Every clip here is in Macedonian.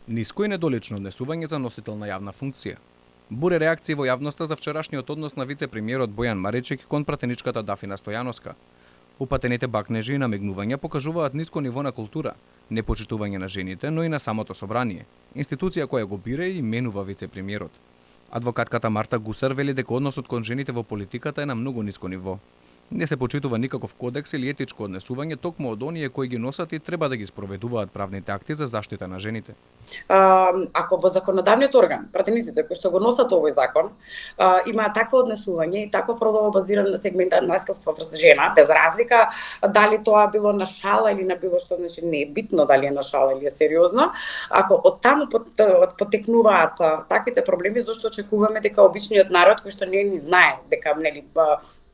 Ниско и недолично однесување за носител на јавна функција. Буре реакции во јавноста за вчерашниот однос на вице-премиерот Бојан Маричек кон пратеничката Дафина Стојановска. Упатените бакнежи и намигнувања покажуваат ниско ниво на култура, непочитување на жените, но и на самото собрание, институција која го бира и именува вице-премиерот. Адвокатката Марта Гусар вели дека односот кон жените во политиката е на многу ниско ниво. Не се почитува никаков кодекс или етичко однесување токму од оние кои ги носат и треба да ги спроведуваат правните акти за заштита на жените. Ако во законодавниот орган, пратениците кои што го носат овој закон, имаат такво однесување и таков родово базиран сегмент наследство врз жена, без разлика дали тоа било на шала или на било што, значи не е битно дали е на шала или е сериозно, ако од таму потекнуваат таквите проблеми, зашто очекуваме дека обичниот народ кој што не ни знае дека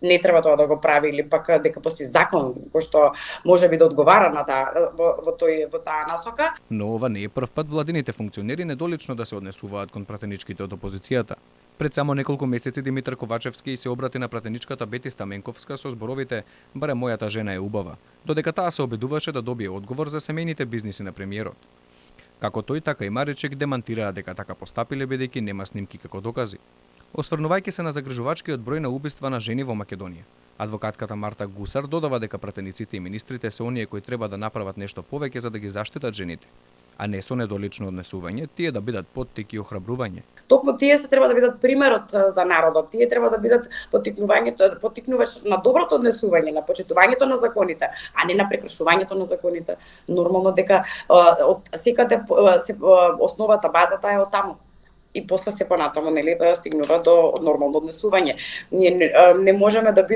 не треба тоа да го прави или пак дека постои закон кој што можеби да одговара на во таа насока. Но ова не е прв пат владините функционери недолично да се однесуваат кон пратеничките од опозицијата. Пред само неколку месеци Димитар Ковачевски се обрати на пратеничката Бети Стаменковска со зборовите "Барем мојата жена е убава", додека таа се обидуваше да добие одговор за семејните бизниси на премиерот. Како тој, така и Маричек демантираа дека така постапиле бидејќи нема снимки како докази. Осврнувајќи се на загрижувачкиот број на убиства на жени во Македонија, адвокатката Марта Гусар додава дека пратениците и министрите се оние кои треба да направат нешто повеќе за да ги заштитат жените, а не со недолично однесување, тие да бидат поттик и охрабрување. Токму тие се треба да бидат примерот за народот. Тие треба да бидат поттикнувач на доброто однесување, на почитувањето на законите, а не на прекршувањето на законите. Нормално дека од секаде основата, базата е од таму. И после се понатаму стигнува до нормално однесување. Ние не можеме да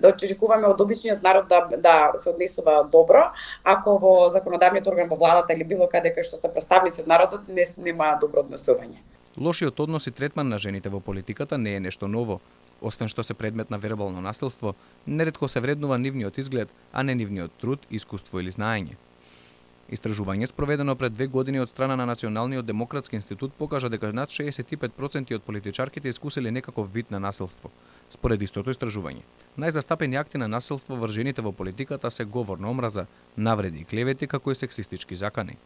очекуваме од обичниот народ да се однесува добро, ако во законодавниот орган во владата или било каде кај што се представници од народот нема добро однесување. Лошиот однос и третман на жените во политиката не е нешто ново. Освен што се предмет на вербално насилство, неретко се вреднува нивниот изглед, а не нивниот труд, искуство или знаење. Истражување спроведено пред 2 години од страна на Националниот демократски институт покажа дека над 65% од политичарките искусиле некаков вид на насилство. Според истото истражување, најзастапени акти на насилство врз жените во политиката се говор на омраза, навреди и клевети како и сексистички закани.